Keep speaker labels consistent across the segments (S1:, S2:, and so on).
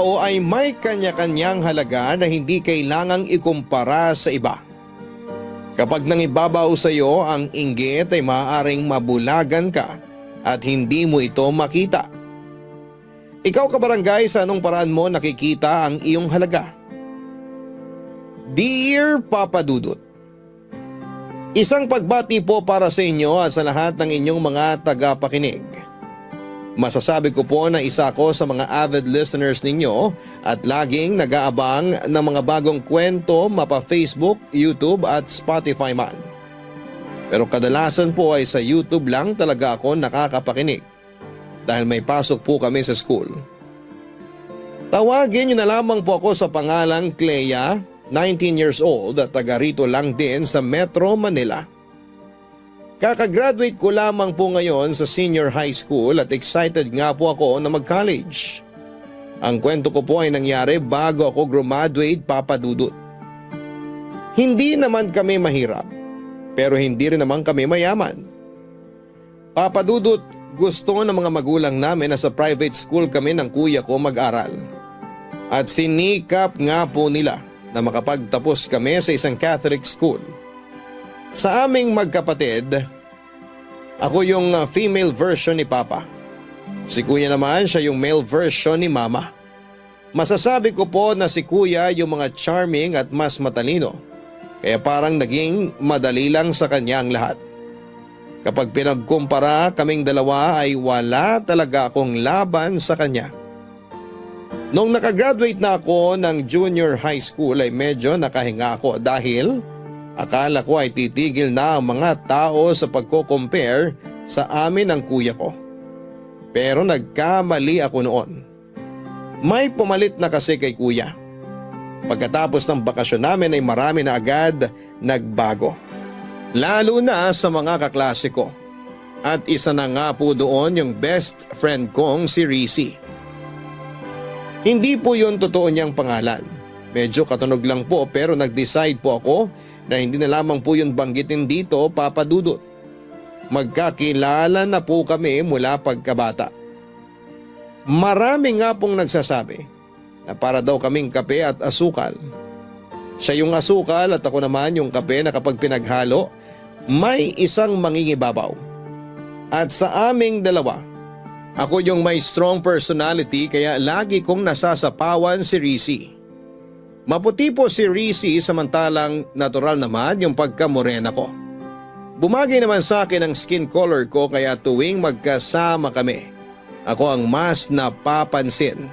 S1: tao ay may kanya-kanyang halaga na hindi kailangang ikumpara sa iba. Kapag nangibabaw sa iyo ang inggit ay maaaring mabulagan ka at hindi mo ito makita. Ikaw kabarangay, sa anong paraan mo nakikita ang iyong halaga? Dear Papa Dudut, isang pagbati po para sa inyo at sa lahat ng inyong mga tagapakinig. Masasabi ko po na isa ako sa mga avid listeners ninyo at laging nag-aabang ng mga bagong kwento mapa Facebook, YouTube at Spotify man. Pero kadalasan po ay sa YouTube lang talaga ako nakakapakinig dahil may pasok po kami sa school. Tawagin niyo na lamang po ako sa pangalang Clea, 19 years old at taga rito lang din sa Metro Manila. Kakagraduate ko lamang po ngayon sa senior high school at excited nga po ako na mag-college. Ang kwento ko po ay nangyari bago ako graduate, Papa Dudut. Hindi naman kami mahirap, pero hindi rin naman kami mayaman. Papa Dudut, gusto ng mga magulang namin na sa private school kami ng kuya ko mag-aral. At sinikap nga po nila na makapagtapos kami sa isang Catholic school. Sa aming magkapatid, ako yung female version ni Papa. Si Kuya naman siya yung male version ni Mama. Masasabi ko po na si Kuya yung mga charming at mas matalino, kaya parang naging madali lang sa kanya ang lahat. Kapag pinagkumpara kaming dalawa ay wala talaga akong laban sa kanya. Nung nakagraduate na ako ng junior high school ay medyo nakahinga ako dahil akala ko ay titigil na ang mga tao sa pagko-compare sa amin ng kuya ko. Pero nagkamali ako noon. May pumalit na kasi kay kuya. Pagkatapos ng bakasyon namin ay marami na agad nagbago. Lalo na sa mga kaklase ko. At isa na nga po doon yung best friend kong si Rizzy. Hindi po yun totoo niyang pangalan. Medyo katunog lang po pero nag-decide po ako na hindi na lamang po yun banggitin dito, Papa Dudut. Magkakilala na po kami mula pagkabata. Marami nga pong nagsasabi na para daw kaming kape at asukal. Siya yung asukal at ako naman yung kape na kapag pinaghalo, may isang mangingibabaw. At sa aming dalawa, ako yung may strong personality kaya lagi kong nasasapawan si Rizzy. Maputi po si Rizzy samantalang natural naman yung pagkamorena ko. Bumagay naman sa akin ang skin color ko kaya tuwing magkasama kami, ako ang mas napapansin.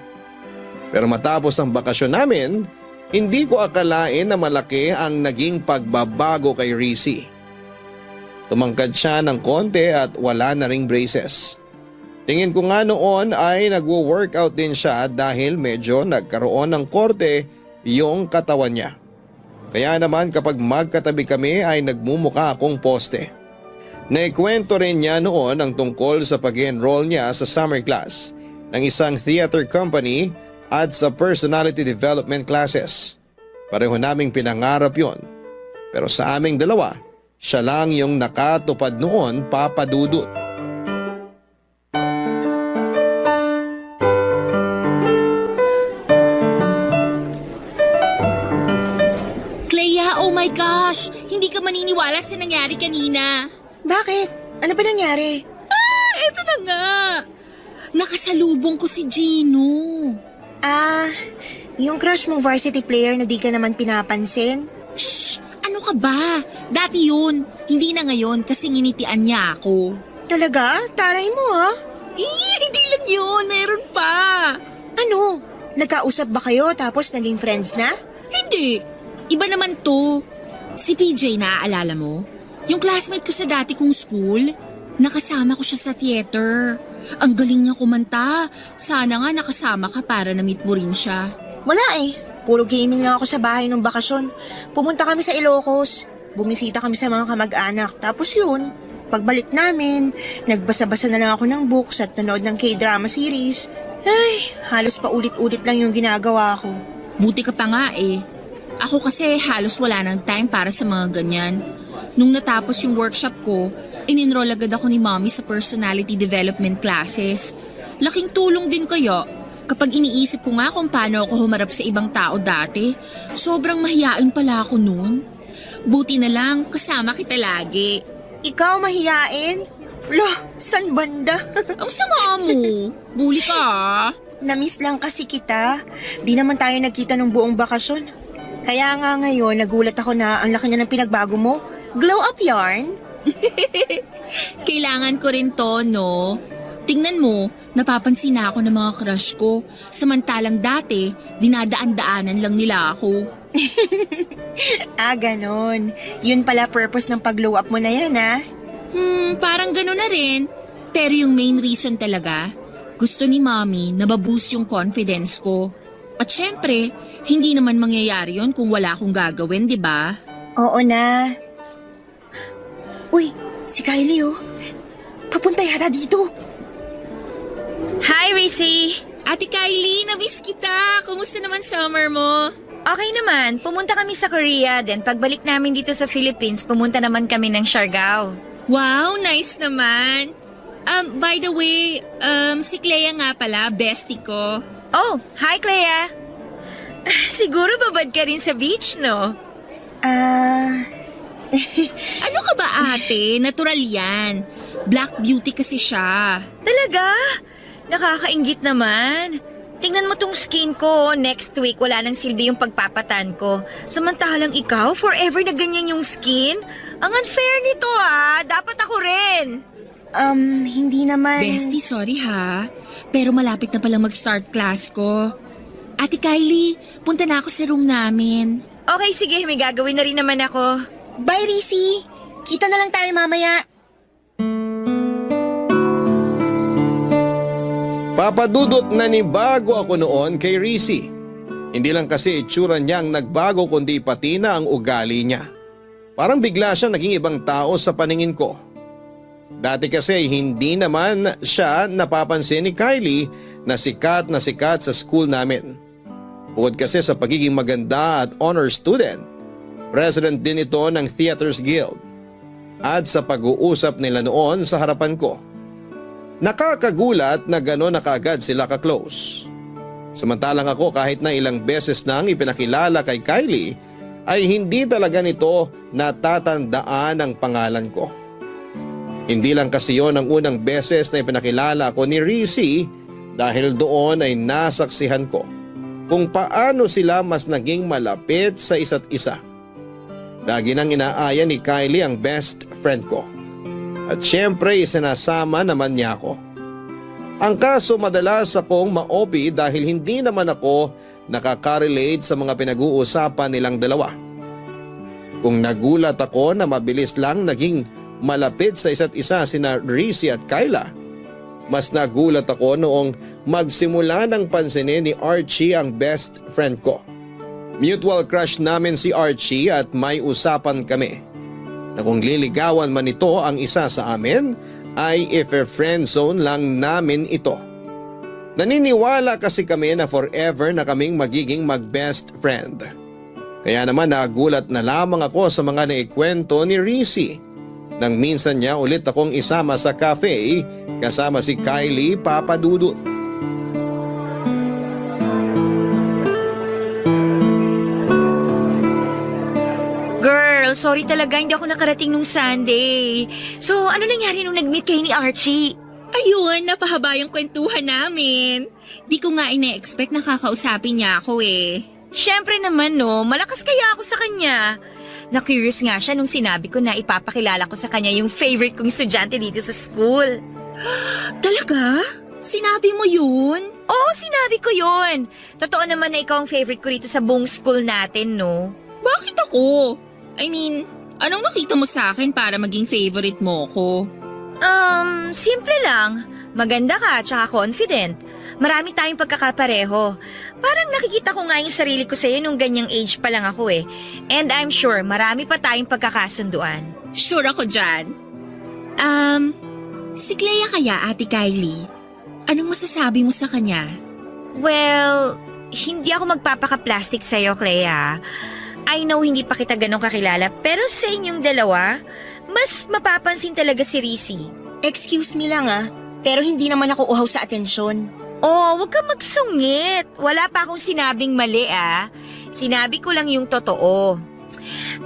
S1: Pero matapos ang bakasyon namin, hindi ko akalain na malaki ang naging pagbabago kay Rizzy. Tumangkad siya ng konti at wala na ring braces. Tingin ko nga noon ay nagwo-workout din siya dahil medyo nagkaroon ng korte yung katawan niya. Kaya naman kapag magkatabi kami ay nagmumukha akong poste. Naikwento rin niya noon ang tungkol sa pag-enroll niya sa summer class ng isang theater company at sa personality development classes. Pareho naming pinangarap yon. Pero sa aming dalawa, siya lang yung nakatupad noon, Papa Dudut.
S2: Oh my gosh! Hindi ka maniniwala sa nangyari kanina.
S3: Bakit? Ano ba nangyari?
S2: Eto na nga! Nakasalubong ko si Gino.
S3: Yung crush mong varsity player na di ka naman pinapansin?
S2: Shh! Ano ka ba? Dati yun. Hindi na ngayon kasi nginitian niya ako.
S3: Talaga? Taray mo ha?
S2: Hindi lang yun. Meron pa.
S3: Ano? Nagkausap ba kayo tapos naging friends na?
S2: Hindi. Iba naman to. Si PJ, naaalala mo? Yung classmate ko sa dati kong school. Nakasama ko siya sa theater. Ang galing niya kumanta. Sana nga nakasama ka para na-meet mo rin siya.
S3: Wala eh. Puro gaming lang ako sa bahay nung bakasyon. Pumunta kami sa Ilocos. Bumisita kami sa mga kamag-anak. Tapos yun, pagbalik namin, nagbasa-basa na lang ako ng books at nanood ng K-drama series. Ay, halos pa ulit-ulit lang yung ginagawa ko.
S2: Buti ka pa nga eh. Ako kasi halos wala ng time para sa mga ganyan. Nung natapos yung workshop ko, in-enroll agad ako ni Mommy sa personality development classes. Laking tulong din kaya. Kapag iniisip ko nga kung paano ako humarap sa ibang tao dati, sobrang mahiyain pala ako noon. Buti na lang kasama kita lagi.
S3: Ikaw mahiyain? Lah, san banda?
S2: Ang sama mo. Bully ka ah.
S3: Namiss lang kasi kita. Di naman tayo nagkita ng buong bakasyon. Kaya nga ngayon, nagulat ako na ang laki na ng pinagbago mo. Glow up yarn?
S2: Kailangan ko rin to, no? Tingnan mo, napapansin na ako ng mga crush ko. Samantalang dati, dinadaan-daanan lang nila ako.
S3: Ah, ganon. Yun pala purpose ng pag-glow up mo na yan, ah.
S2: Parang gano'n na rin. Pero yung main reason talaga, gusto ni Mommy na baboost yung confidence ko. At syempre, hindi naman mangyayari yon kung wala akong gagawin, di ba?
S3: Oo na. Uy, si Kylie oh. Papunta yata dito.
S4: Hi, Rissy!
S2: Ate Kylie, na-miss kita. Kumusta naman summer mo?
S4: Okay naman, pumunta kami sa Korea, then pagbalik namin dito sa Philippines, pumunta naman kami ng Siargao.
S2: Wow, nice naman. By the way, si Clea nga pala, bestie ko.
S4: Oh, hi Clea! Siguro babad ka rin sa beach, no?
S2: Ano ka ba ate? Natural yan. Black beauty kasi siya.
S4: Talaga? Nakakainggit naman. Tingnan mo tong skin ko, next week wala nang silbi yung pagpapatan ko. Samantalang ikaw, forever na ganyan yung skin? Ang unfair nito ah, dapat ako rin.
S3: Hindi naman.
S2: Bestie, sorry ha. Pero malapit na palang mag-start class ko. Ate Kylie, punta na ako sa room namin.
S4: Okay, sige, may gagawin na rin naman ako.
S3: Bye, Rissy. Kita na lang tayo mamaya.
S1: Papadudot na ni bago ako noon kay Rissy. Hindi lang kasi itsura niyang nagbago kundi pati na ang ugali niya. Parang bigla siya naging ibang tao sa paningin ko. Dati kasi hindi naman siya napapansin ni Kylie na sikat sa school namin. Bukod kasi sa pagiging maganda at honor student, president din ito ng Theaters Guild. At sa pag-uusap nila noon sa harapan ko, nakakagulat na gano'n na kaagad sila ka-close. Samantalang ako kahit na ilang beses nang ipinakilala kay Kylie ay hindi talaga nito natatandaan ang pangalan ko. Hindi lang kasi yon ang unang beses na ipinakilala ako ni Rissy dahil doon ay nasaksihan ko kung paano sila mas naging malapit sa isa't isa. Lagi nang inaaya ni Kylie ang best friend ko. At syempre isinasama naman niya ako. Ang kaso madalas akong ma-OP dahil hindi naman ako nakaka-relate sa mga pinag-uusapan nilang dalawa. Kung nagulat ako na mabilis lang naging malapit sa isa't isa sina Rissy at Kyla, mas nagulat ako noong magsimula ng pansinin ni Archie ang best friend ko. Mutual crush namin si Archie at may usapan kami na kung liligawan man ito ang isa sa amin ay if-friend zone lang namin ito. Naniniwala kasi kami na forever na kaming magiging mag-best friend. Kaya naman nagulat na lamang ako sa mga naikwento ni Rissy nang minsan niya ulit akong isama sa cafe kasama si Kylie Papadudut.
S4: Girl, sorry talaga, hindi ako nakarating nung Sunday. So, ano nangyari nung nag-meet kayo ni Archie?
S2: Ayun, napahaba yung kwentuhan namin. Di ko nga ina-expect na kakausapin niya ako eh.
S4: Siyempre naman no, malakas kaya ako sa kanya. Na-curious nga siya nung sinabi ko na ipapakilala ko sa kanya yung favorite kong estudyante dito sa school.
S2: Talaga? Sinabi mo yun?
S4: Oo, sinabi ko yun. Totoo naman na ikaw ang favorite ko rito sa buong school natin, no?
S2: Bakit ako? I mean, anong nakita mo sa akin para maging favorite mo ko?
S4: Simple lang. Maganda ka, tsaka confident. Marami tayong pagkakapareho. Parang nakikita ko nga yung sarili ko sa'yo nung ganyang age pa lang ako eh. And I'm sure marami pa tayong pagkakasunduan.
S2: Sure ako dyan. Si Clea kaya, Ate Kylie? Anong masasabi mo sa kanya?
S4: Well, hindi ako magpapaka-plastic sa'yo, Clea. I know hindi pa kita ganong kakilala, pero sa inyong dalawa, mas mapapansin talaga si Rissy.
S3: Excuse me lang ah, pero hindi naman ako uhaw sa atensyon.
S4: Oh, wag kang magsungit. Wala pa akong sinabing mali ah. Sinabi ko lang yung totoo.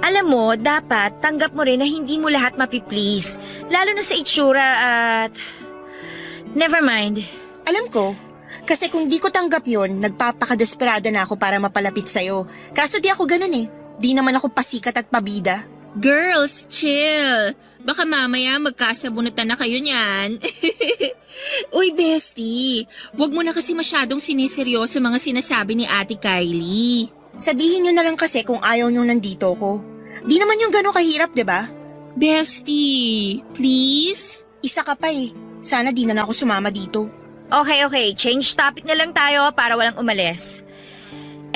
S4: Alam mo, dapat tanggap mo rin na hindi mo lahat mapiplease. Lalo na sa itsura at... Never mind.
S3: Alam ko, kasi kung di ko tanggap yon, nagpapakadesperada na ako para mapalapit sa'yo. Kaso di ako ganun eh. Di naman ako pasikat at pabida.
S2: Girls, chill. Baka mamaya magkasabunutan na kayo niyan. Uy, bestie, wag mo na kasi masyadong siniseryoso mga sinasabi ni Ate Kylie.
S3: Sabihin nyo na lang kasi kung ayaw nyo nandito ko. Di naman yung gano'ng kahirap, di ba?
S2: Bestie, please?
S3: Isa ka pa eh. Sana di na ako sumama dito.
S4: Okay. Change topic na lang tayo para walang umalis.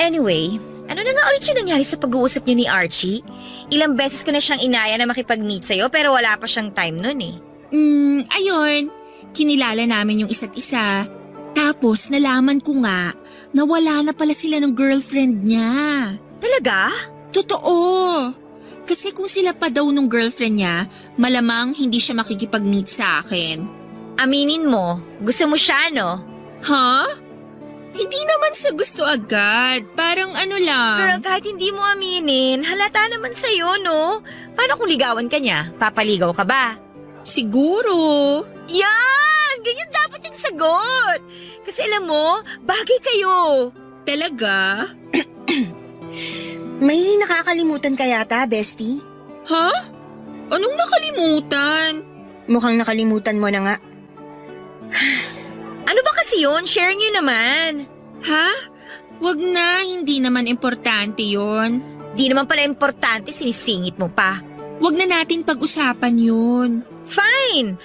S4: Anyway, ano na nga ulit yung nangyari sa pag-uusap niyo ni Archie? Ilang beses ko na siyang inaya na makipag-meet sa'yo pero wala pa siyang time nun eh.
S2: Ayun. Kinilala namin yung isa't isa. Tapos nalaman ko nga na wala na pala sila ng girlfriend niya.
S4: Talaga?
S2: Totoo. Kasi kung sila pa daw nung girlfriend niya, malamang hindi siya makikipag-meet sa akin.
S4: Aminin mo, gusto mo siya no?
S2: Ha? Hindi naman sa gusto agad. Parang ano lang.
S4: Girl, kahit hindi mo aminin, halata naman sa'yo no? Paano kung ligawan ka niya? Papaligaw ka ba?
S2: Siguro.
S4: Yan! Ganyan dapat yung sagot! Kasi alam mo, bagay kayo.
S2: Talaga?
S3: May nakakalimutan ka yata, bestie?
S2: Ha? Anong nakalimutan?
S3: Mukhang nakalimutan mo na nga.
S4: Ano ba kasi yun? Share niyo naman.
S2: Ha? Wag na, hindi naman importante yon.
S4: Di naman pala importante, sinisingit mo pa.
S2: Wag na natin pag-usapan yun.
S4: Fine!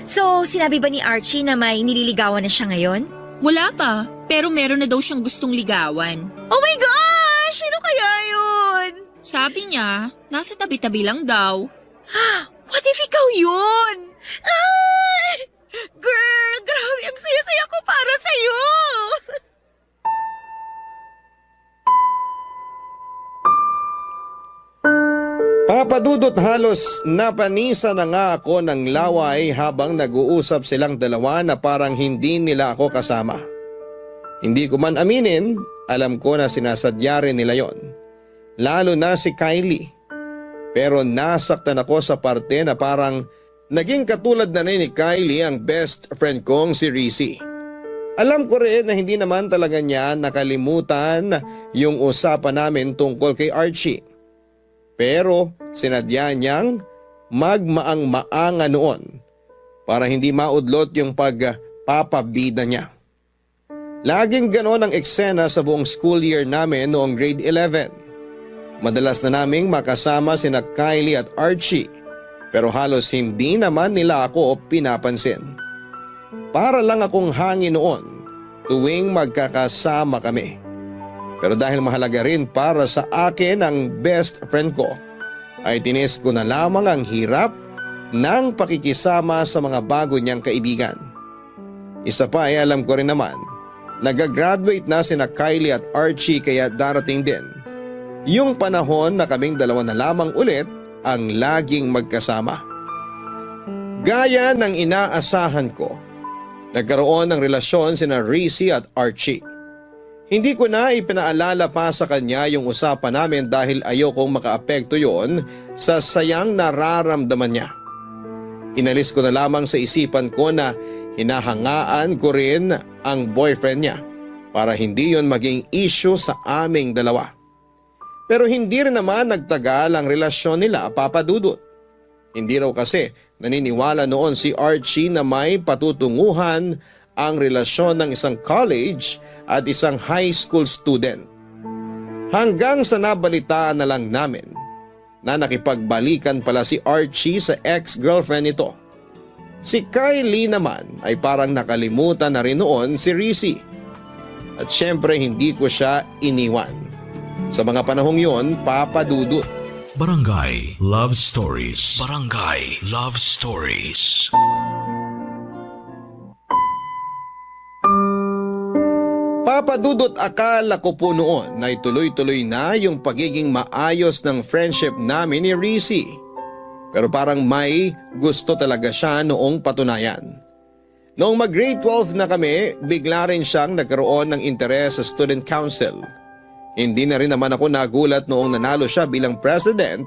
S4: So, sinabi ba ni Archie na may nililigawan na siya ngayon?
S2: Wala pa, pero meron na daw siyang gustong ligawan.
S4: Oh my gosh! Sino kaya yun?
S2: Sabi niya, nasa tabi-tabi lang daw.
S4: What if ikaw yun? Ay! Girl, grabe ang saya-saya ko para sa'yo!
S1: Papadudot halos napanisa na nga ako ng laway habang nag-uusap silang dalawa na parang hindi nila ako kasama. Hindi ko man aminin, alam ko na sinasadya rin nila yon. Lalo na si Kylie. Pero nasaktan ako sa parte na parang naging katulad na rin ni Kylie ang best friend kong si Rizzy. Alam ko rin na hindi naman talaga niya nakalimutan yung usapan namin tungkol kay Archie. Pero sinadya niyang magmaang-maanga noon para hindi maudlot yung pagpapabida niya. Laging ganon ang eksena sa buong school year namin noong grade 11. Madalas na naming makasama sina Kylie at Archie pero halos hindi naman nila ako pinapansin. Para lang akong hangin noon tuwing magkakasama kami. Pero dahil mahalaga rin para sa akin ang best friend ko, ay tinis ko na lamang ang hirap ng pakikisama sa mga bago niyang kaibigan. Isa pa ay alam ko rin naman, nag-graduate na sina Kylie at Archie kaya darating din yung panahon na kaming dalawa na lamang ulit ang laging magkasama. Gaya ng inaasahan ko, nagkaroon ng relasyon sina Rizzy at Archie. Hindi ko na ipinaalala pa sa kanya yung usapan namin dahil ayokong makaapekto yon sa sayang nararamdaman niya. Inalis ko na lamang sa isipan ko na hinahangaan ko rin ang boyfriend niya para hindi yon maging issue sa aming dalawa. Pero hindi rin naman nagtagal ang relasyon nila, Papa Dudut. Hindi raw kasi naniniwala noon si Archie na may patutunguhan ang relasyon ng isang college at isang high school student. Hanggang sa nabalitaan na lang namin na nakipagbalikan pala si Archie sa ex-girlfriend nito. Si Kylie naman ay parang nakalimutan na rin noon si Rizzy. At syempre hindi ko siya iniwan. Sa mga panahong yon, Papa Dudut.
S5: Barangay Love Stories. Barangay Love Stories.
S1: Papadudot, akala ko po noon na ituloy-tuloy na yung pagiging maayos ng friendship namin ni Rizzy. Pero parang may gusto talaga siya noong patunayan. Noong mag-grade 12 na kami, bigla rin siyang nagkaroon ng interes sa student council. Hindi na rin naman ako nagulat noong nanalo siya bilang president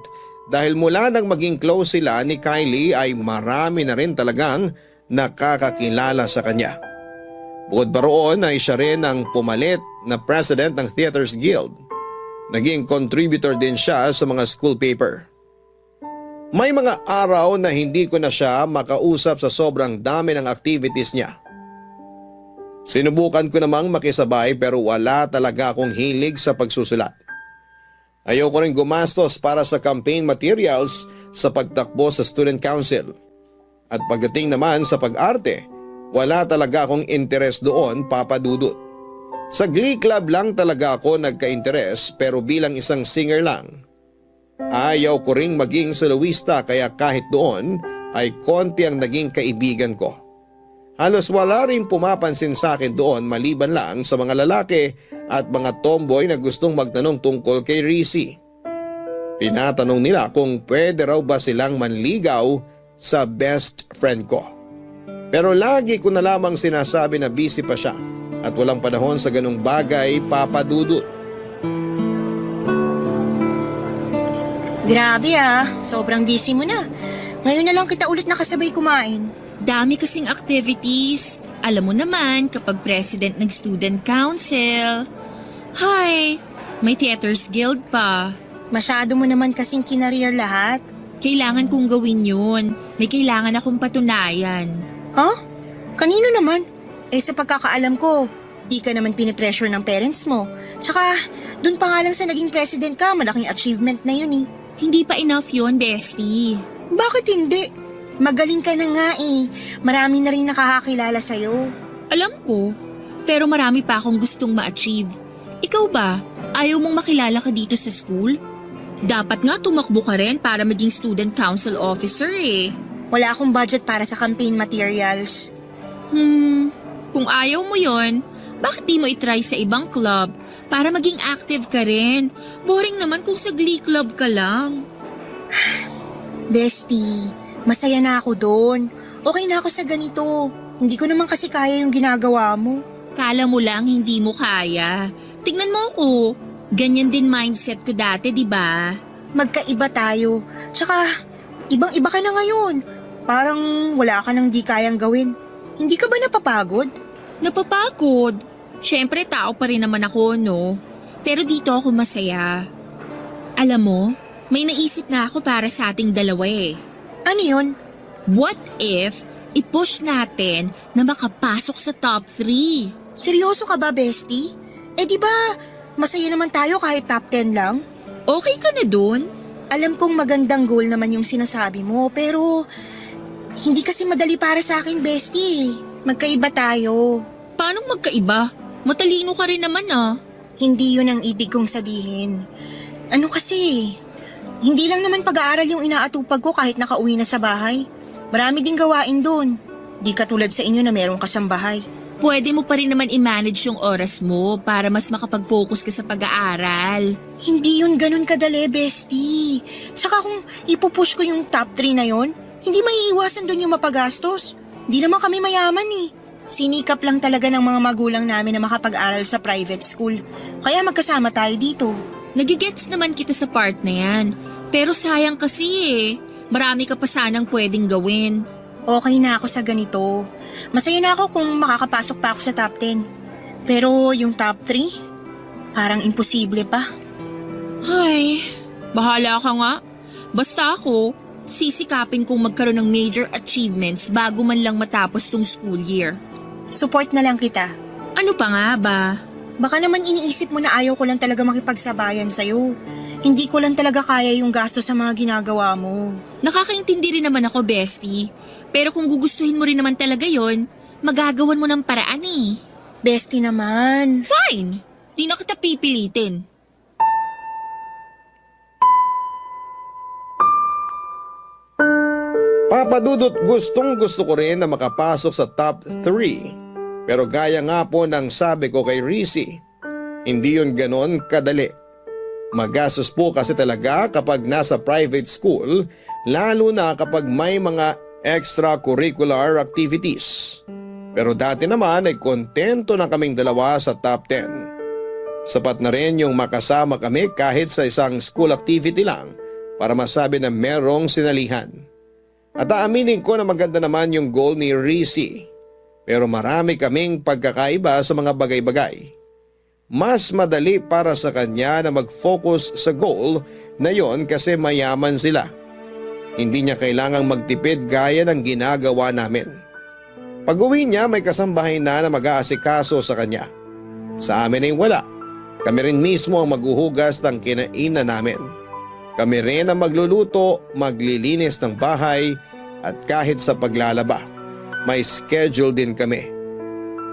S1: dahil mula nang maging close sila ni Kylie ay marami na rin talagang nakakakilala sa kanya. Bukod pa roon ay siya rin ang pumalit na president ng Theaters Guild. Naging contributor din siya sa mga school paper. May mga araw na hindi ko na siya makausap sa sobrang dami ng activities niya. Sinubukan ko namang makisabay pero wala talaga akong hilig sa pagsusulat. Ayoko rin gumastos para sa campaign materials sa pagtakbo sa student council. At pagdating naman sa pag-arte, wala talaga akong interes doon, Papa Dudut. Sa Glee Club lang talaga ako nagka-interes pero bilang isang singer lang. Ayaw ko ring maging soloista kaya kahit doon ay konti ang naging kaibigan ko. Halos wala rin pumapansin sa akin doon maliban lang sa mga lalaki at mga tomboy na gustong magtanong tungkol kay Rizzy. Tinatanong nila kung pwede raw ba silang manligaw sa best friend ko. Pero lagi ko na lamang sinasabi na busy pa siya at walang panahon sa ganung bagay, Papa Dudut.
S3: Grabe sobrang busy mo na. Ngayon na lang kita ulit nakasabay kumain.
S2: Dami kasing activities. Alam mo naman kapag president ng student council. Hay, may Theaters Guild pa.
S3: Masyado mo naman kasing kinareer lahat.
S2: Kailangan kong gawin yun. May kailangan akong patunayan.
S3: Huh? Kanino naman? Sa pagkakaalam ko, di ka naman pinipressure ng parents mo. Tsaka, dun pa nga lang sa naging president ka, malaking achievement na yun eh.
S2: Hindi pa enough yun, bestie.
S3: Bakit hindi? Magaling ka na nga eh. Marami na rin nakakakilala sa'yo.
S2: Alam ko, pero marami pa akong gustong ma-achieve. Ikaw ba, ayaw mong makilala ka dito sa school? Dapat nga tumakbo ka rin para maging student council officer eh.
S3: Wala akong budget para sa campaign materials.
S2: Kung ayaw mo yon, bakit di mo itry sa ibang club para maging active ka rin? Boring naman kung sa Glee Club ka lang.
S3: Bestie, masaya na ako doon. Okay na ako sa ganito. Hindi ko naman kasi kaya yung ginagawa mo.
S2: Kala mo lang hindi mo kaya. Tignan mo ako. Ganyan din mindset ko dati, di ba?
S3: Magkaiba tayo. Tsaka, ibang-iba ka na ngayon. Parang wala ka nang di kayang gawin. Hindi ka ba napapagod?
S2: Napapagod. Siyempre tao pa rin naman ako, no? Pero dito ako masaya. Alam mo, may naisip na ako para sa ating dalawa eh.
S3: Ano yun?
S2: What if i-push natin na makapasok sa top 3?
S3: Seryoso ka ba, bestie? Di ba, masaya naman tayo kahit top 10 lang?
S2: Okay ka na dun?
S3: Alam kong magandang goal naman yung sinasabi mo, pero hindi kasi madali para sa akin, bestie. Magkaiba tayo.
S2: Paano magkaiba? Matalino ka rin naman ah.
S3: Hindi yun ang ibig kong sabihin. Ano kasi, hindi lang naman pag-aaral yung inaatupag ko kahit nakauwi na sa bahay. Marami ding gawain doon. Di katulad sa inyo na merong kasambahay.
S2: Pwede mo pa rin naman i-manage yung oras mo para mas makapag-focus ka sa pag-aaral.
S3: Hindi yun ganun kadali, bestie. Tsaka kung ipupush ko yung top 3 na yon, hindi maiiwasan doon yung mapagastos. Hindi naman kami mayaman eh. Sinikap lang talaga ng mga magulang namin na makapag-aral sa private school. Kaya magkasama tayo dito.
S2: Nagigets naman kita sa part na yan. Pero sayang kasi eh. Marami ka pa sanang pwedeng gawin.
S3: Okay na ako sa ganito. Masaya na ako kung makakapasok pa ako sa top 10. Pero yung top 3, parang imposible pa.
S2: Ay, bahala ka nga. Basta ako, sisikapin kong magkaroon ng major achievements bago man lang matapos tong school year.
S3: Support na lang kita.
S2: Ano pa nga ba?
S3: Baka naman iniisip mo na ayaw ko lang talaga makipagsabayan sa'yo. Hindi ko lang talaga kaya yung gasto sa mga ginagawa mo.
S2: Nakakaintindi rin naman ako, bestie. Pero kung gugustuhin mo rin naman talaga yon, magagawan mo ng paraan eh.
S3: Bestie naman.
S2: Fine! Di na kita pipilitin.
S1: Papa Dudut, gustong gusto ko rin na makapasok sa top 3. Pero gaya nga po ng sabi ko kay Rizzy, hindi yun ganon kadali. Magastos po kasi talaga kapag nasa private school, lalo na kapag may mga extracurricular activities. Pero dati naman ay kontento na kaming dalawa sa top 10. Sapat na rin yung makasama kami kahit sa isang school activity lang para masabi na merong sinalihan. At aaminin ko na maganda naman yung goal ni Rizzy. Pero marami kaming pagkakaiba sa mga bagay-bagay. Mas madali para sa kanya na mag-focus sa goal na yon kasi mayaman sila. Hindi niya kailangang magtipid gaya ng ginagawa namin. Pag-uwi niya may kasambahay na mag-aasikaso sa kanya. Sa amin ay wala. Kami rin mismo ang maghuhugas ng kinainan namin. Kami rin ang magluluto, maglilinis ng bahay at kahit sa paglalaba. May schedule din kami.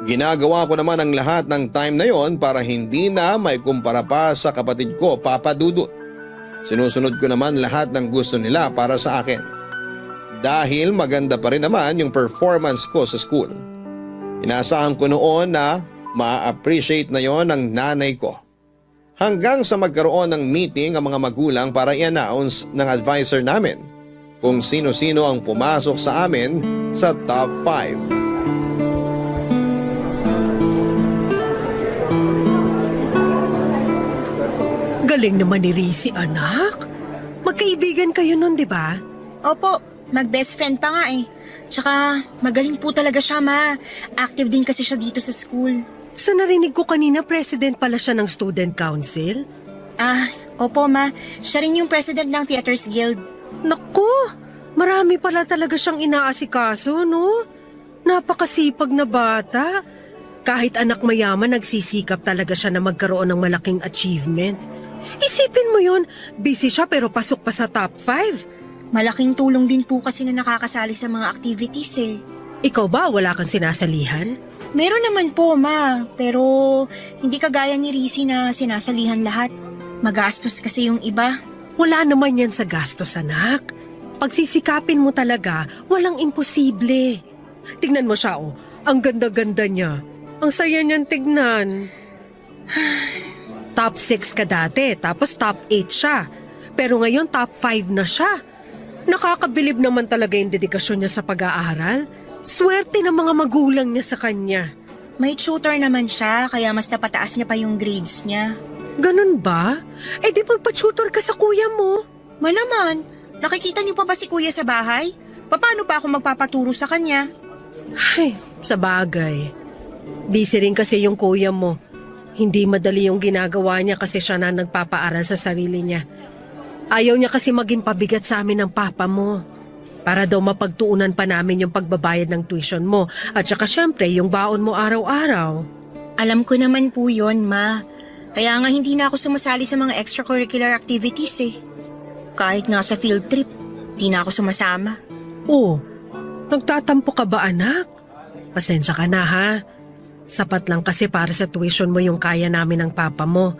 S1: Ginagawa ko naman ang lahat ng time na yon para hindi na may kumpara pa sa kapatid ko, Papa Dudut. Sinusunod ko naman lahat ng gusto nila para sa akin. Dahil maganda pa rin naman yung performance ko sa school. Inaasahan ko noon na ma-appreciate na yon ng nanay ko. Hanggang sa magkaroon ng meeting ang mga magulang para i-announce ng advisor namin kung sino-sino ang pumasok sa amin sa top 5.
S6: Galing naman ni Rizzy, anak. Magkaibigan kayo nun, di ba?
S3: Opo, mag-best friend pa nga eh. Tsaka magaling po talaga siya, ma. Active din kasi siya dito sa school.
S6: Sa narinig ko kanina, president pala siya ng student council.
S3: Opo, ma. Siya rin yung president ng Theaters Guild.
S6: Naku, marami pala talaga siyang inaasikaso, no? Napakasipag na bata. Kahit anak mayaman, nagsisikap talaga siya na magkaroon ng malaking achievement. Isipin mo yun, busy siya pero pasok pa sa top 5.
S3: Malaking tulong din po kasi na nakakasali sa mga activities eh.
S6: Ikaw ba, wala kang sinasalihan?
S3: Meron naman po, ma. Pero hindi kagaya ni Rizzy na sinasalihan lahat. Magastos kasi yung iba.
S6: Wala naman yan sa gastos, anak. Pagsisikapin mo talaga, walang imposible. Tignan mo siya, oh. Ang ganda-ganda niya. Ang saya niyan tignan. Top 6 ka dati, tapos top 8 siya. Pero ngayon top 5 na siya. Nakakabilib naman talaga yung dedikasyon niya sa pag-aaral. Swerte ng mga magulang niya sa kanya.
S3: May tutor naman siya, kaya mas napataas niya pa yung grades niya.
S6: Ganun ba? Eh di magpa-tutor ka sa kuya mo.
S3: Malaman, nakikita niyo pa ba si kuya sa bahay? Paano pa ako magpapaturo sa kanya?
S6: Ay, sa bagay. Busy rin kasi yung kuya mo. Hindi madali yung ginagawa niya kasi siya na nagpapaaral sa sarili niya. Ayaw niya kasi maging pabigat sa amin ng papa mo. Para daw mapagtuunan pa namin yung pagbabayad ng tuition mo at saka syempre yung baon mo araw-araw.
S3: Alam ko naman po yon, ma. Kaya nga hindi na ako sumasali sa mga extracurricular activities eh. Kahit nga sa field trip, hindi na ako sumasama.
S6: Oh, nagtatampo ka ba anak? Pasensya ka na ha. Sapat lang kasi para sa tuition mo yung kaya namin ng papa mo.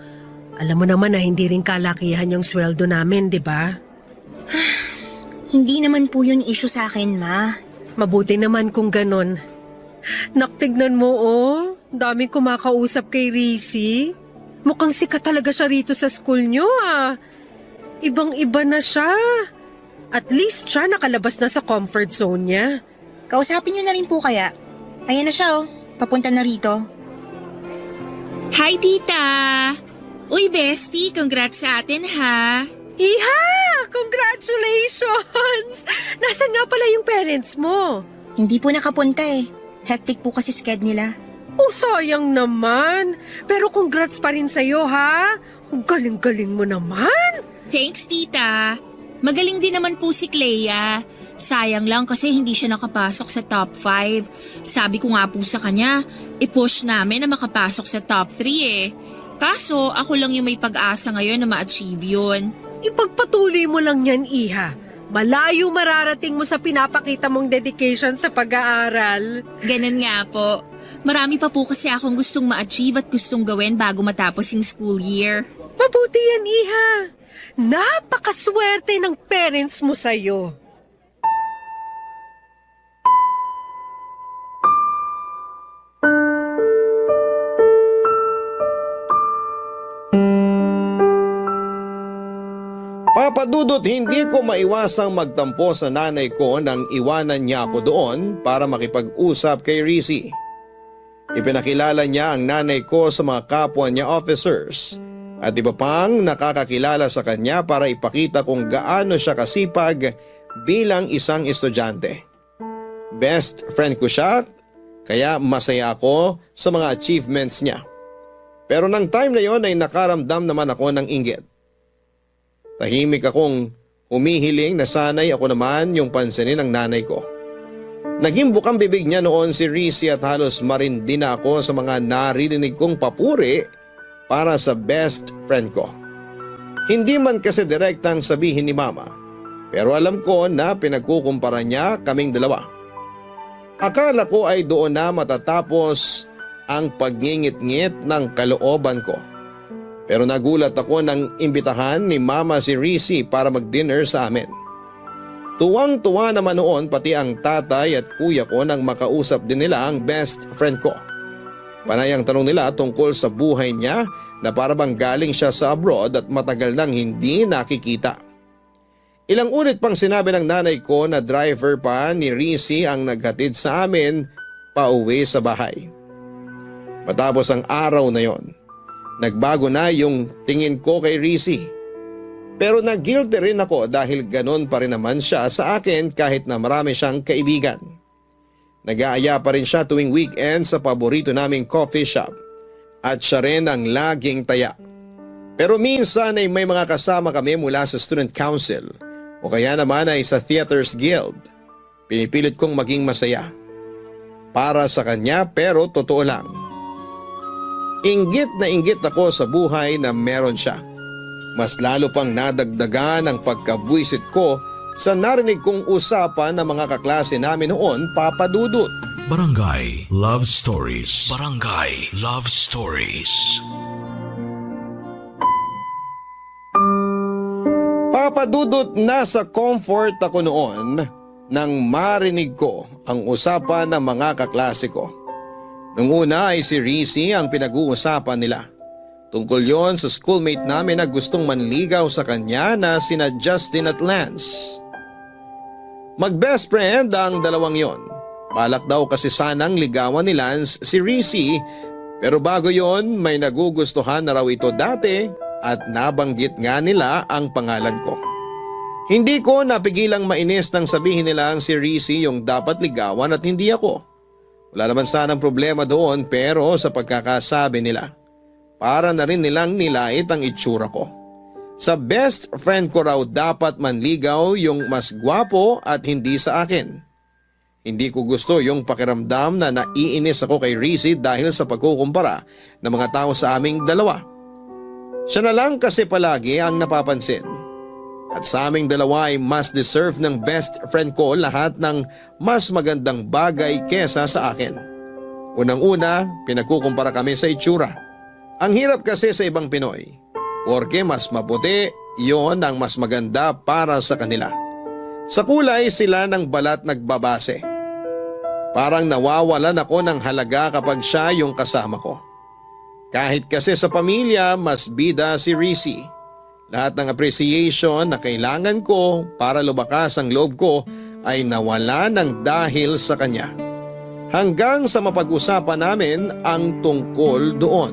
S6: Alam mo naman na hindi rin kalakihan yung sweldo namin, di ba?
S3: Hindi naman po yun issue sa akin, ma.
S6: Mabuti naman kung ganon. Naktignan mo oh, daming kumakausap kay Rizzy. Mukhang sikat talaga siya rito sa school nyo ah. Ibang-iba na siya. At least siya nakalabas na sa comfort zone niya.
S3: Kausapin niyo na rin po kaya. Ayan na siya oh, papunta na rito.
S2: Hi, tita! Uy, bestie, congrats sa atin ha!
S6: Iha! Congratulations! Nasaan nga pala yung parents mo?
S3: Hindi po nakapunta eh. Hectic po kasi sked nila.
S6: Oh, sayang naman. Pero congrats pa rin sa'yo, ha? Ang galing-galing mo naman.
S2: Thanks, tita. Magaling din naman po si Clea. Sayang lang kasi hindi siya nakapasok sa top 5. Sabi ko nga po sa kanya, i-push namin na makapasok sa top 3 eh. Kaso ako lang yung may pag-asa ngayon na ma-achieve yun.
S6: Ipagpatuloy mo lang yan, Iha. Malayo mararating mo sa pinapakita mong dedication sa pag-aaral.
S2: Ganun nga po. Marami pa po kasi akong gustong ma-achieve at gustong gawin bago matapos yung school year.
S6: Mabuti yan, Iha. Napakaswerte ng parents mo sa'yo.
S1: Papa Dudut, hindi ko maiwasang magtampo sa nanay ko nang iwanan niya ako doon para makipag-usap kay Rizzy. Ipinakilala niya ang nanay ko sa mga kapwa niya officers at iba pang nakakakilala sa kanya para ipakita kung gaano siya kasipag bilang isang estudyante. Best friend ko siya, kaya masaya ako sa mga achievements niya. Pero nang time na yon ay nakaramdam naman ako ng inggit. Tahimik akong humihiling na sanay ako naman yung pansinin ng nanay ko. Naging bukang bibig niya noon si Rizzy at halos marindi na ako sa mga naririnig kong papuri para sa best friend ko. Hindi man kasi direktang sabihin ni mama, pero alam ko na pinagkukumpara niya kaming dalawa. Akala ko ay doon na matatapos ang pagngingit-ngit ng kalooban ko. Pero nagulat ako nang imbitahan ni mama si Rizzy para mag-dinner sa amin. Tuwang-tuwa naman noon pati ang tatay at kuya ko nang makausap din nila ang best friend ko. Panay ang tanong nila tungkol sa buhay niya na para bang galing siya sa abroad at matagal nang hindi nakikita. Ilang ulit pang sinabi ng nanay ko na driver pa ni Rizzy ang naghatid sa amin pauwi sa bahay. Matapos ang araw na yon, nagbago na yung tingin ko kay Rizzy. Pero nag-guilty rin ako dahil ganon pa rin naman siya sa akin kahit na marami siyang kaibigan. Nag-aaya pa rin siya tuwing weekend sa paborito naming coffee shop at siya rin ang laging taya. Pero minsan ay may mga kasama kami mula sa student council o kaya naman ay sa theaters guild. Pinipilit kong maging masaya. Para sa kanya pero totoo lang. Inggit na inggit ako sa buhay na meron siya. Mas lalo pang nadagdagan ang pagkabwisit ko sa narinig kong usapan ng mga kaklase namin noon, Papa Dudut.
S5: Barangay Love Stories. Barangay Love Stories.
S1: Papa Dudut, nasa comfort ako noon nang marinig ko ang usapan ng mga kaklase ko. Nung una ay si Rizzy ang pinag-uusapan nila. Tungkol yon sa schoolmate namin na gustong manligaw sa kanya na sina Justin at Lance. Mag-best friend ang dalawang yon. Balak daw kasi sanang ligawan ni Lance si Rizzy, pero bago yon may nagugustuhan na raw ito dati at nabanggit nga nila ang pangalan ko. Hindi ko napigilang mainis nang sabihin nila ang si Rizzy yung dapat ligawan at hindi ako. Wala naman sanang problema doon pero sa pagkakasabi nila, para na rin nilang nilait ang itsura ko. Sa best friend ko raw dapat manligaw yung mas gwapo at hindi sa akin. Hindi ko gusto yung pakiramdam na naiinis ako kay Rizzy dahil sa pagkukumpara ng mga tao sa aming dalawa. Siya na lang kasi palagi ang napapansin. At sa aming dalawa ay mas deserve ng best friend ko lahat ng mas magandang bagay kesa sa akin. Unang-una, pinagkukumpara kami sa itsura. Ang hirap kasi sa ibang Pinoy. Porque mas maputi, yon ang mas maganda para sa kanila. Sa kulay sila ng balat nagbabase. Parang nawawalan ako ng halaga kapag siya yung kasama ko. Kahit kasi sa pamilya, mas bida si Rizzy. Lahat ng appreciation na kailangan ko para lumakas ang loob ko ay nawala ng dahil sa kanya. Hanggang sa mapag-usapan namin ang tungkol doon.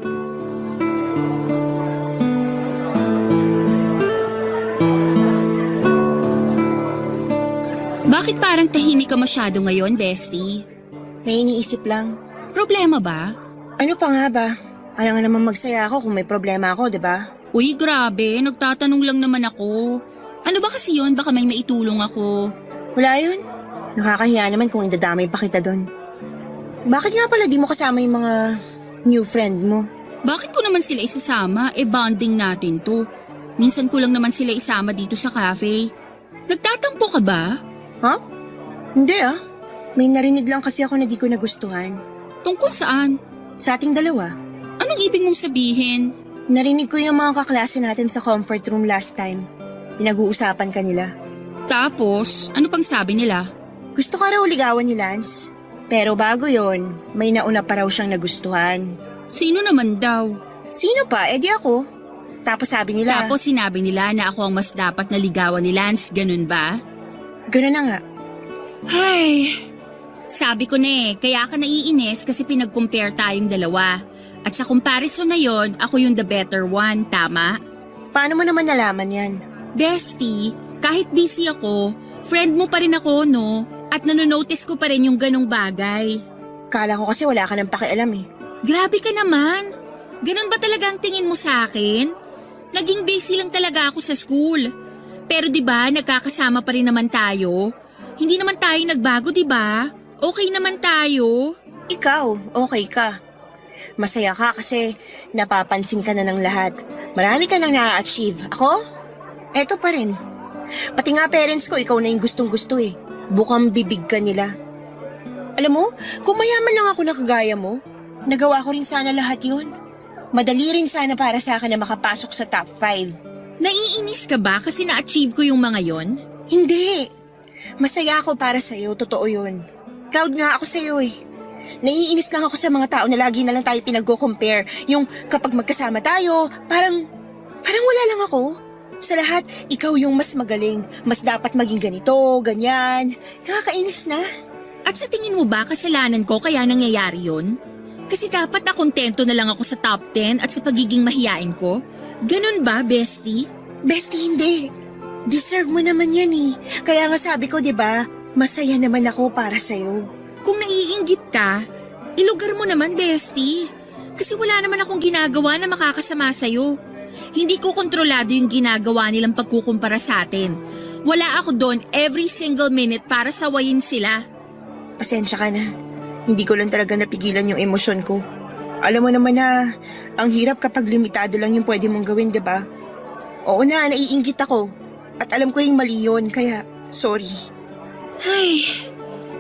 S2: Bakit parang tahimik ka masyado ngayon, bestie?
S3: May iniisip lang.
S2: Problema ba?
S3: Ano pa nga ba? Alam nga naman magsaya ako kung may problema ako, di ba?
S2: Uy, grabe. Nagtatanong lang naman ako. Ano ba kasi yun? Baka may maitulong ako.
S3: Wala yun. Nakakahiya naman kung idadamay pa kita doon. Bakit nga pala di mo kasama yung mga new friend mo?
S2: Bakit ko naman sila isasama? Bonding natin to. Minsan ko lang naman sila isama dito sa cafe. Nagtatampo ka ba?
S3: Ha? Hindi ah. May narinig lang kasi ako na di ko nagustuhan.
S2: Tungkol saan?
S3: Sa ating dalawa.
S2: Anong ibig mong sabihin?
S3: Narinig ko yung mga kaklase natin sa comfort room last time. Pinag-uusapan ka nila.
S2: Tapos, ano pang sabi nila?
S3: Gusto ka raw ligawan ni Lance. Pero bago yon, may nauna pa raw siyang nagustuhan.
S2: Sino naman daw?
S3: Sino pa? Eh di ako. Tapos sabi nila,
S2: Tapos sinabi nila na ako ang mas dapat na ligawan ni Lance, ganun ba?
S3: gano'n na nga.
S2: Ay, sabi ko na kaya ka naiinis kasi pinag-compare tayong dalawa. At sa comparison na yon, ako yung the better one, tama?
S3: Paano mo naman nalaman yan?
S2: Bestie, kahit busy ako, friend mo pa rin ako, no? At nanonotice ko pa rin yung ganong bagay.
S3: Kala ko kasi wala ka nang pakialam eh.
S2: Grabe ka naman. Ganon ba talaga ang tingin mo sa akin? Naging busy lang talaga ako sa school. Pero 'di ba, nagkakasama pa rin naman tayo. Hindi naman tayo nagbago, 'di ba? Okay naman tayo.
S3: Ikaw, okay ka. Masaya ka kasi napapansin ka na ng lahat. Marami ka nang na-achieve. Ako? Eto pa rin. Pati nga parents ko, ikaw na yung gustong-gusto eh. Bukang bibig ka nila. Alam mo, kung mayaman lang ako na kagaya mo, nagawa ko rin sana lahat yun. Madali rin sana para sa akin na makapasok sa top 5.
S2: Naiinis ka ba kasi na-achieve ko yung mga yon?
S3: Hindi. Masaya ako para sa'yo, totoo yun. Proud nga ako sa'yo eh. Naiinis lang ako sa mga tao na lagi na lang tayo pinag-compare. Yung kapag magkasama tayo, parang wala lang ako. Sa lahat, ikaw yung mas magaling. Mas dapat maging ganito, ganyan. Nakakainis na.
S2: At sa tingin mo ba kasalanan ko kaya nangyayari yon? Kasi dapat na kontento na lang ako sa top 10 at sa pagiging mahiyain ko? Ganun ba, bestie?
S3: Bestie, hindi. Deserve mo naman yan eh. Kaya nga sabi ko, di ba, masaya naman ako para sa'yo.
S2: Kung naiinggit ka, ilugar mo naman, bestie. Kasi wala naman akong ginagawa na makakasama sa'yo. Hindi ko kontrolado yung ginagawa nilang pagkukumpara sa atin. Wala ako doon every single minute para sawayin sila.
S3: Pasensya ka na. Hindi ko lang talaga napigilan yung emosyon ko. Alam mo naman na, ang hirap kapag limitado lang yung pwede mong gawin, di ba? Oo na, naiinggit ako. At alam ko rin mali yun, kaya sorry.
S2: Ay,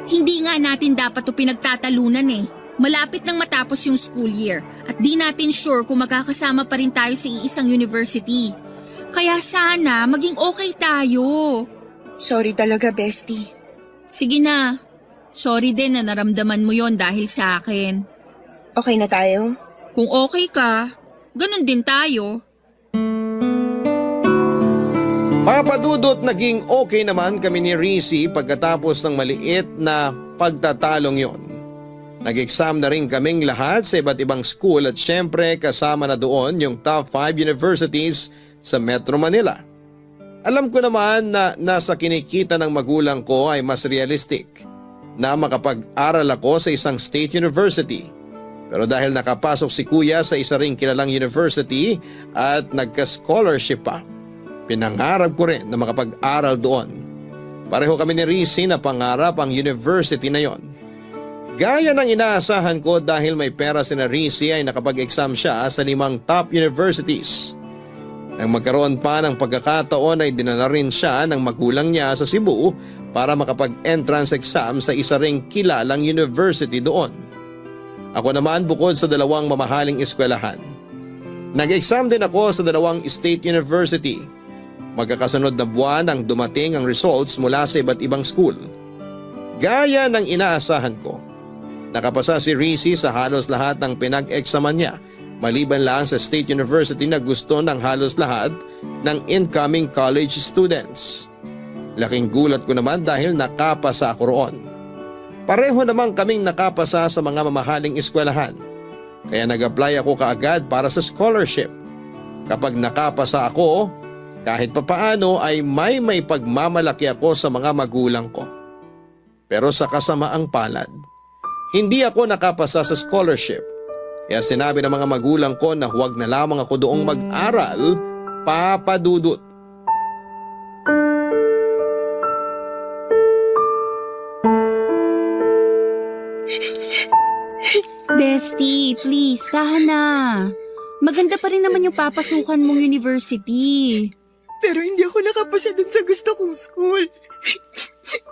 S2: hindi nga natin dapat ito pinagtatalunan eh. Malapit nang matapos yung school year at di natin sure kung magkakasama pa rin tayo sa iisang university. Kaya sana maging okay tayo.
S3: Sorry talaga, bestie.
S2: Sige na. Sorry din na naramdaman mo yon dahil sa akin.
S3: Okay na tayo?
S2: Kung okay ka, ganun din tayo.
S1: Papadudot, naging okay naman kami ni Rizzy pagkatapos ng maliit na pagtatalong yon. Nag-exam na rin kaming lahat sa iba't ibang school at syempre kasama na doon yung top 5 universities sa Metro Manila. Alam ko naman na nasa kinikita ng magulang ko ay mas realistic na makapag-aral ako sa isang state university. Pero dahil nakapasok si kuya sa isa ring kilalang university at nagka-scholarship pa, pinangarap ko rin na makapag-aral doon. Pareho kami ni Rizzy na pangarap ang university na yon. Gaya ng inaasahan ko dahil may pera si Rizzy ay nakapag-exam siya sa 5 top universities. Nang magkaroon pa ng pagkakataon ay dinala rin siya ng magulang niya sa Cebu para makapag-entrance exam sa isa ring kilalang university doon. Ako naman bukod sa 2 mamahaling eskwelahan. Nag-exam din ako sa 2 state university. Magkakasunod na buwan ang dumating ang results mula sa iba't ibang school. Gaya ng inaasahan ko, nakapasa si Rizzy sa halos lahat ng pinag-examan niya, maliban lang sa State University na gusto ng halos lahat ng incoming college students. Laking gulat ko naman dahil nakapasa ako roon. Pareho naman kaming nakapasa sa mga mamahaling eskwelahan. Kaya nag-apply ako kaagad para sa scholarship. Kapag nakapasa ako, kahit papaano ay may pagmamalaki ako sa mga magulang ko. Pero sa kasamaang palad, hindi ako nakapasa sa scholarship. Kaya sinabi ng mga magulang ko na huwag na lamang ako doong mag-aral, papadudot.
S2: Bestie, please, tahan na. Maganda pa rin naman yung papasukan mong university.
S3: Pero hindi ako nakapasa dun sa gusto kong school.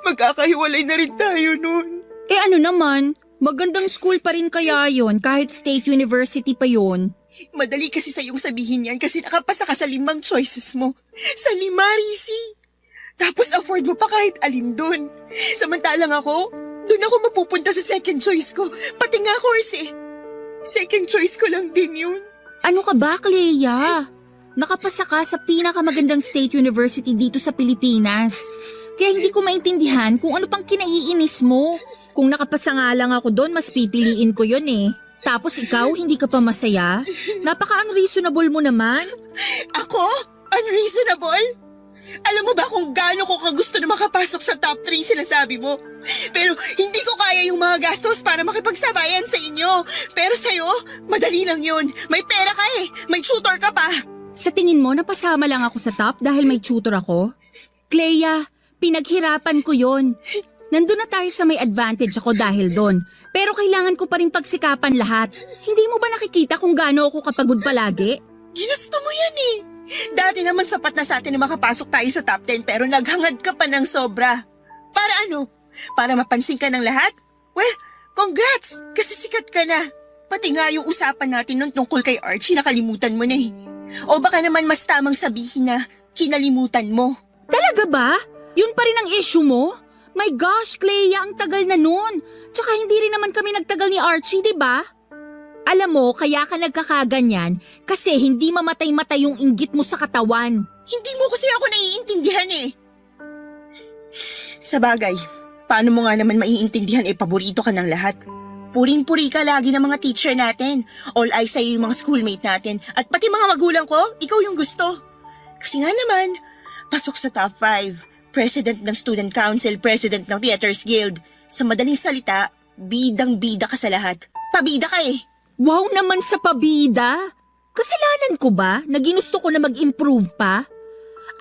S3: Magkakahiwalay na rin tayo nun.
S2: Eh ano naman, magandang school pa rin kaya yon kahit state university pa yon.
S3: Madali kasi sa'yong sabihin yan kasi nakapasa ka sa 5 choices mo. Sa 5, Rizzy. Tapos afford mo pa kahit alin dun. Samantalang ako, dun ako mapupunta sa second choice ko. Pati nga course eh. Second choice ko lang din yun.
S2: Ano ka ba, Clea? nakapasa ka sa pinakamagandang state university dito sa Pilipinas. Kaya hindi ko maintindihan kung ano pang kinaiinis mo. Kung nakapasa nga lang ako doon, mas pipiliin ko yun eh. Tapos ikaw, hindi ka pa masaya? Napaka-unreasonable mo naman.
S3: Ako? Unreasonable? Alam mo ba kung gaano ko kagusto na makapasok sa top 3 sinasabi mo? Pero hindi ko kaya yung mga gastos para makipagsabayan sa inyo. Pero sa'yo, madali lang yun. May pera ka eh. May tutor ka pa.
S2: Sa tingin mo, napasama lang ako sa top dahil may tutor ako? Clea, pinaghirapan ko yon. Nandun na tayo sa may advantage ako dahil doon. Pero kailangan ko pa rin pagsikapan lahat. Hindi mo ba nakikita kung gaano ako kapagod palagi?
S3: Ginusto mo yan eh. Dati naman sapat na sa atin na makapasok tayo sa top 10 pero naghangad ka pa ng sobra. Para ano? Para mapansin ka ng lahat? Well, congrats! Kasi sikat ka na. Pati nga yung usapan natin nun tungkol kay Archie nakalimutan mo na eh. O baka naman mas tamang sabihin na kinalimutan mo.
S2: Talaga ba? Yun pa rin ang issue mo? My gosh, Clea, ang tagal na nun. Tsaka hindi rin naman kami nagtagal ni Archie, di ba? Alam mo, kaya ka nagkakaganyan kasi hindi mamatay-matay yung inggit mo sa katawan.
S3: Hindi mo kasi ako naiintindihan eh. Sa bagay, paano mo nga naman maiintindihan paborito ka ng lahat? Puring-puri ka lagi ng mga teacher natin. All eyes sa'yo yung mga schoolmate natin. At pati mga magulang ko, ikaw yung gusto. Kasi nga naman, pasok sa top 5. President ng Student Council, President ng Theaters Guild. Sa madaling salita, bidang-bida ka sa lahat. Pabida ka eh.
S2: Wow naman sa pabida! Kasalanan ko ba na ginusto ko na mag-improve pa?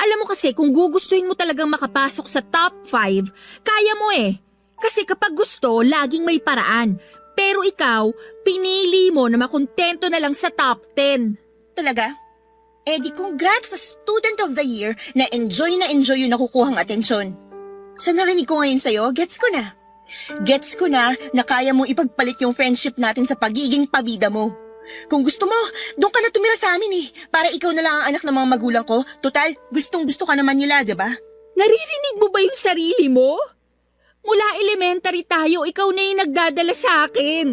S2: Alam mo kasi kung gugustuhin mo talagang makapasok sa top 5, kaya mo eh. Kasi kapag gusto, laging may paraan. Pero ikaw, pinili mo na makontento na lang sa top 10.
S3: Talaga? Di congrats sa Student of the Year na enjoy yung nakukuhang atensyon. Sa narinig ko ngayon sa'yo, gets ko na. Gets ko na kaya mong ipagpalit yung friendship natin sa pagiging pabida mo. Kung gusto mo, doon ka na tumira sa amin eh. Para ikaw na lang ang anak ng mga magulang ko. Total, gustong-gusto ka naman nila, diba?
S2: Naririnig mo ba yung sarili mo? Mula elementary tayo, ikaw na yung nagdadala sa akin.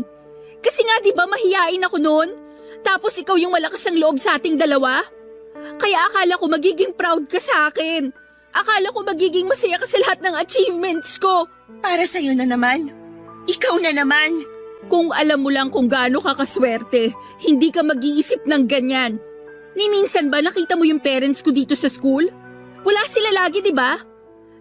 S2: Kasi nga di ba mahiyain ako noon? Tapos ikaw yung malakas ang loob sa ating dalawa? Kaya akala ko magiging proud ka sa akin. Akala ko magiging masaya ka sa lahat ng achievements ko.
S3: Para sa'yo na naman. Ikaw na naman.
S2: Kung alam mo lang kung gaano ka kaswerte, hindi ka mag-iisip ng ganyan. Ni minsan ba nakita mo yung parents ko dito sa school? Wala sila lagi, di ba?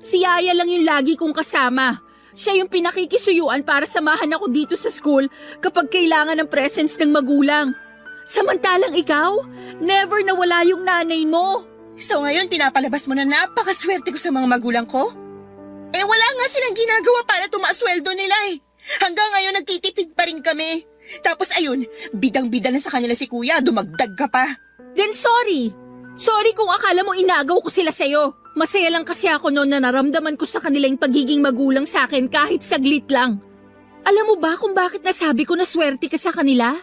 S2: Si Yaya lang yung lagi kong kasama. Siya yung pinakikisuyuan para samahan ako dito sa school kapag kailangan ng presence ng magulang. Samantalang ikaw, never nawala yung nanay mo.
S3: So ngayon pinapalabas mo na napakaswerte ko sa mga magulang ko? Wala nga silang ginagawa para tumaasweldo nila eh. Hanggang ngayon nagtitipid pa rin kami. Tapos ayun, bidang-bida na sa kanila si kuya, dumagdag ka pa.
S2: Then sorry. Sorry kung akala mo inagaw ko sila sa'yo. Masaya lang kasi ako noon na naramdaman ko sa kanila yung pagiging magulang sa akin kahit saglit lang. Alam mo ba kung bakit nasabi ko na swerte ka sa kanila?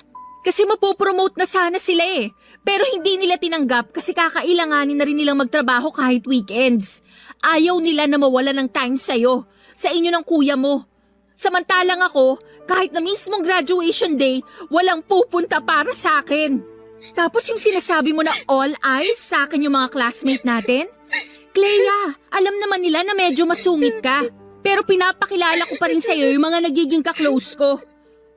S2: Kasi mapopromote na sana sila eh. Pero hindi nila tinanggap kasi kakailanganin na rin nilang magtrabaho kahit weekends. Ayaw nila na mawala ng time sa'yo, sa inyo ng kuya mo. Samantalang ako, kahit na mismong graduation day, walang pupunta para sa akin. Tapos yung sinasabi mo na all eyes sa akin yung mga classmate natin? Clea, alam naman nila na medyo masungit ka. Pero pinapakilala ko pa rin sa'yo yung mga nagiging ka-close ko.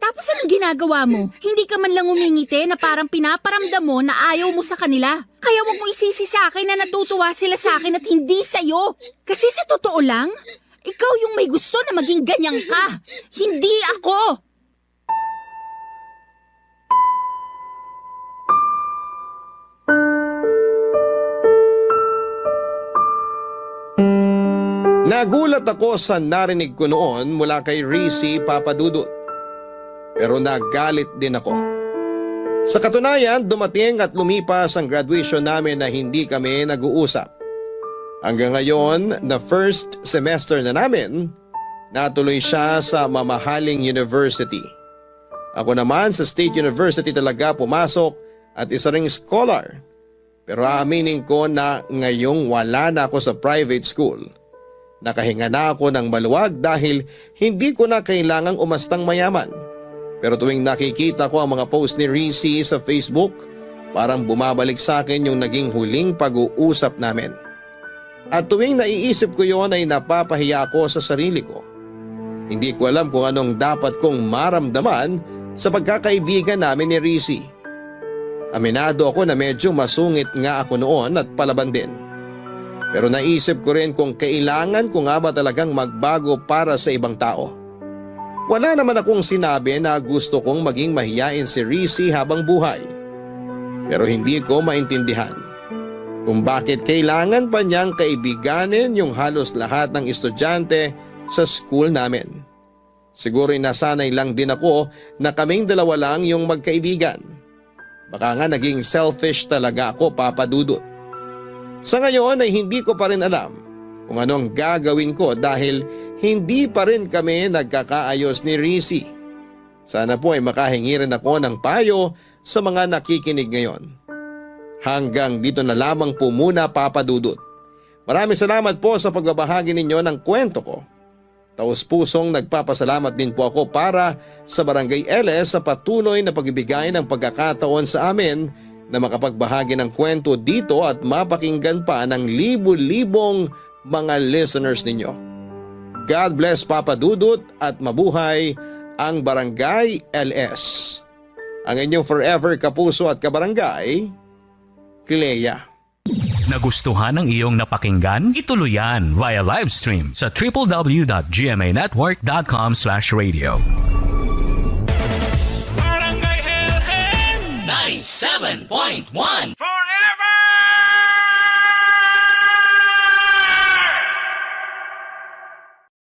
S2: Tapos anong ginagawa mo? Hindi ka man lang umingiti na parang pinaparamdam mo na ayaw mo sa kanila. Kaya wag mo isisi sa akin na natutuwa sila sa akin at hindi sa'yo. Kasi sa totoo lang, ikaw yung may gusto na maging ganyan ka. Hindi ako.
S1: Nagulat ako sa narinig ko noon mula kay Rizzy Papadudut. Pero nagalit din ako. Sa katunayan, dumating at lumipas ang graduation namin na hindi kami nag-uusap. Hanggang ngayon, na first semester na namin, natuloy siya sa mamahaling university. Ako naman sa State University talaga pumasok at isa ring scholar. Pero aaminin ko na ngayong wala na ako sa private school. Nakahinga na ako ng maluwag dahil hindi ko na kailangang umastang mayaman. Pero tuwing nakikita ko ang mga post ni Rizzy sa Facebook, Parang bumabalik sa akin yung naging huling pag-uusap namin. At tuwing naiisip ko yon ay napapahiya ako sa sarili ko. Hindi ko alam kung anong dapat kong maramdaman sa pagkakaibigan namin ni Rizzy. Aminado ako na medyo masungit nga ako noon at palaban din. Pero naisip ko rin kung kailangan ko nga ba talagang magbago para sa ibang tao. Wala naman akong sinabi na gusto kong maging mahiyain si Rizzy habang buhay. Pero hindi ko maintindihan kung bakit kailangan pa niyang kaibiganin yung halos lahat ng estudyante sa school namin. Siguro nasanay lang din ako na kaming dalawa lang yung magkaibigan. Baka nga naging selfish talaga ako, Papa Dudut. Sa ngayon ay hindi ko pa rin alam kung anong gagawin ko dahil hindi pa rin kami nagkakaayos ni Rizzy. Sana po ay makahingi rin ako ng payo sa mga nakikinig ngayon. Hanggang dito na lamang po muna, Papa Dudut. Maraming salamat po sa pagbabahagi ninyo ng kwento ko. Taos-pusong nagpapasalamat din po ako para sa Barangay LS sa patuloy na pagbibigay ng pagkakataon sa amin na makapagbahagi ng kwento dito at mapakinggan pa ng libu-libong mga listeners ninyo. God bless, Papa Dudut, at mabuhay ang Barangay LS. Ang inyong forever kapuso at kabarangay, Clea.
S7: Nagustuhan ng iyong napakinggan? Ituloy yan via live stream sa www.gmanetwork.com/radio.
S5: Barangay LS 97.1